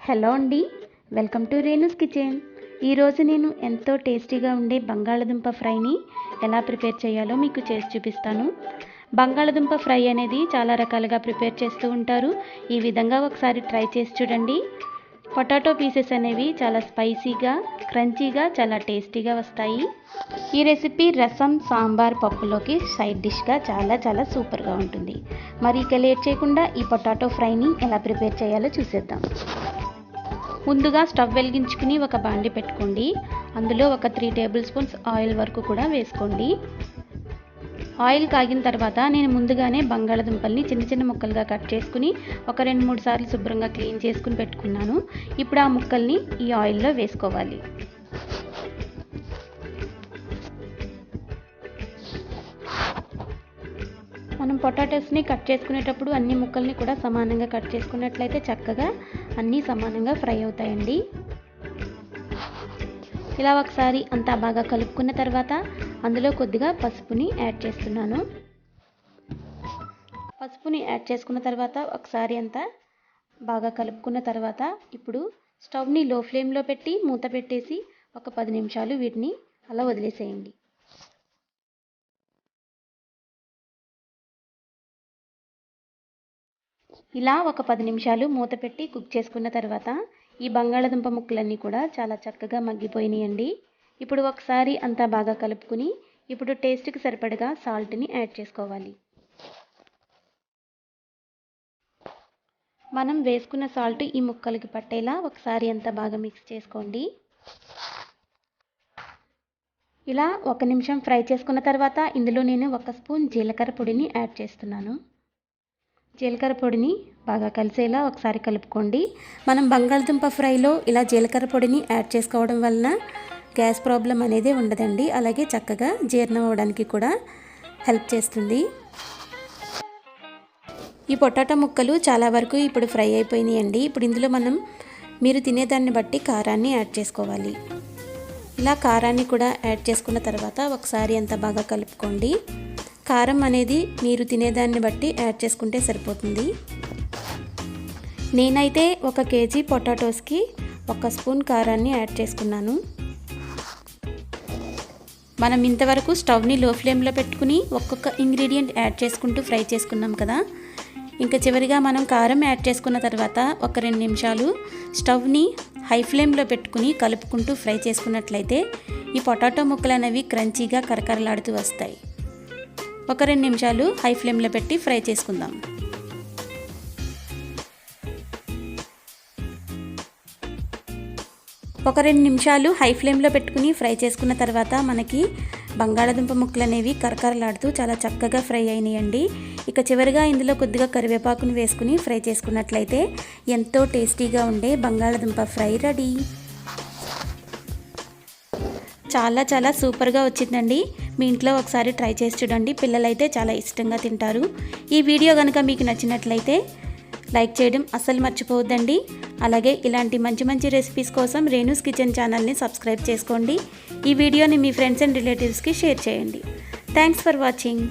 Hello అండి, welcome to Renu's kitchen. ఈరోజు నేను ఎంతో టేస్టీగా ఉండే బంగాళదుంప ఫ్రైని ఎలా ప్రిపేర్ చేయాలో మీకు చేసి చూపిస్తాను. బంగాళదుంప ఫ్రై అనేది చాలా రకాలుగా ప్రిపేర్ చేస్తూ ఉంటారు. ఈ విధంగా ఒకసారి ట్రై చేసి చూడండి. పొటాటో పీసెస్ అనేవి చాలా స్పైసీగా, క్రంచీగా, చాలా టేస్టీగా వస్తాయి. ఈ రెసిపీ రసం, సాంబార్, పప్పులోకి సైడ్ డిష్గా చాలా సూపర్గా ఉంటుంది. మరి ఇక లేట్ చేయకుండా ఈ పొటాటో ఫ్రైని ఎలా ప్రిపేర్ చేయాలో చూసేద్దాం. ముందుగా స్టవ్ వెలిగించుకుని ఒక బాండి పెట్టుకోండి. అందులో ఒక 3 టేబుల్ స్పూన్స్ ఆయిల్ వరకు కూడా వేసుకోండి. ఆయిల్ కాగిన తర్వాత నేను ముందుగానే బంగాళదుంపల్ని చిన్న ముక్కలుగా కట్ చేసుకుని ఒక 2-3 సార్లు శుభ్రంగా క్లీన్ చేసుకుని పెట్టుకున్నాను. ఇప్పుడు ఆ ముక్కల్ని ఈ ఆయిల్లో వేసుకోవాలి. మనం పొటాటోస్ని కట్ చేసుకునేటప్పుడు అన్ని ముక్కల్ని కూడా సమానంగా కట్ చేసుకున్నట్లయితే చక్కగా అన్నీ సమానంగా ఫ్రై అవుతాయండి. ఇలా ఒకసారి అంతా బాగా కలుపుకున్న తర్వాత అందులో కొద్దిగా పసుపుని యాడ్ చేస్తున్నాను. పసుపుని యాడ్ చేసుకున్న తర్వాత ఒకసారి అంతా బాగా కలుపుకున్న తర్వాత ఇప్పుడు స్టవ్ని లో ఫ్లేమ్లో పెట్టి మూత పెట్టేసి ఒక 10 నిమిషాలు వీటిని అలా వదిలేసేయండి. ఇలా ఒక 10 నిమిషాలు మూత పెట్టి కుక్ చేసుకున్న తర్వాత ఈ బంగాళదుంప ముక్కలన్నీ కూడా చాలా చక్కగా మగ్గిపోయినాయండి. ఇప్పుడు ఒకసారి అంతా బాగా కలుపుకుని ఇప్పుడు టేస్ట్కి సరిపడగా సాల్ట్ని యాడ్ చేసుకోవాలి. మనం వేసుకున్న సాల్ట్ ఈ ముక్కలకి పట్టేలా ఒకసారి అంతా బాగా మిక్స్ చేసుకోండి. ఇలా 1 నిమిషం ఫ్రై చేసుకున్న తర్వాత ఇందులో నేను 1 స్పూన్ జీలకర్ర పొడిని యాడ్ చేస్తున్నాను. జీలకర్ర పొడిని బాగా కలిసేలా ఒకసారి కలుపుకోండి. మనం బంగాళదుంప ఫ్రైలో ఇలా జీలకర్ర పొడిని యాడ్ చేసుకోవడం వలన గ్యాస్ ప్రాబ్లం అనేది ఉండదండి. అలాగే చక్కగా జీర్ణం అవ్వడానికి కూడా హెల్ప్ చేస్తుంది. ఈ పొటాటో ముక్కలు చాలా వరకు ఇప్పుడు ఫ్రై అయిపోయినాయండి. ఇప్పుడు ఇందులో మీరు తినేదాన్ని బట్టి కారాన్ని యాడ్ చేసుకోవాలి. ఇలా కారాన్ని కూడా యాడ్ చేసుకున్న తర్వాత ఒకసారి అంతా బాగా కలుపుకోండి. కారం అనేది మీరు తినేదాన్ని బట్టి యాడ్ చేసుకుంటే సరిపోతుంది. నేనైతే 1 కేజీ పొటాటోస్కి 1 స్పూన్ కారాన్ని యాడ్ చేసుకున్నాను. మనం ఇంతవరకు స్టవ్ని లో ఫ్లేమ్లో పెట్టుకుని ఒక్కొక్క ఇంగ్రీడియంట్ యాడ్ చేసుకుంటూ ఫ్రై చేసుకున్నాం కదా. ఇంకా చివరిగా మనం కారం యాడ్ చేసుకున్న తర్వాత ఒక 2 నిమిషాలు స్టవ్ని హై ఫ్లేమ్లో పెట్టుకుని కలుపుకుంటూ ఫ్రై చేసుకున్నట్లయితే ఈ పొటాటో ముక్కలు అనేవి క్రంచీగా కరకరలాడుతూ వస్తాయి. ఒక 2 నిమిషాలు హై ఫ్లేమ్లో పెట్టి ఫ్రై చేసుకుందాం. ఒక 2 నిమిషాలు హై ఫ్లేమ్లో పెట్టుకుని ఫ్రై చేసుకున్న తర్వాత మనకి బంగాళదుంప ముక్కలు అనేవి కరకరలాడుతూ చాలా చక్కగా ఫ్రై అయినాయండి. ఇక చివరిగా ఇందులో కొద్దిగా కరివేపాకుని వేసుకుని ఫ్రై చేసుకున్నట్లయితే ఎంతో టేస్టీగా ఉండే బంగాళదుంప ఫ్రై రెడీ. చాలా సూపర్గా వచ్చిందండి. మీ ఇంట్లో ఒకసారి ట్రై చేసి చూడండి. పిల్లలైతే చాలా ఇష్టంగా తింటారు. ఈ వీడియో కనుక మీకు నచ్చినట్లయితే లైక్ చేయడం అస్సలు మర్చిపోవద్దండి. అలాగే ఇలాంటి మంచి రెసిపీస్ కోసం రేణుస్ కిచెన్ ఛానల్ని సబ్స్క్రైబ్ చేసుకోండి. ఈ వీడియోని మీ ఫ్రెండ్స్ అండ్ రిలేటివ్స్కి షేర్ చేయండి. Thanks for watching.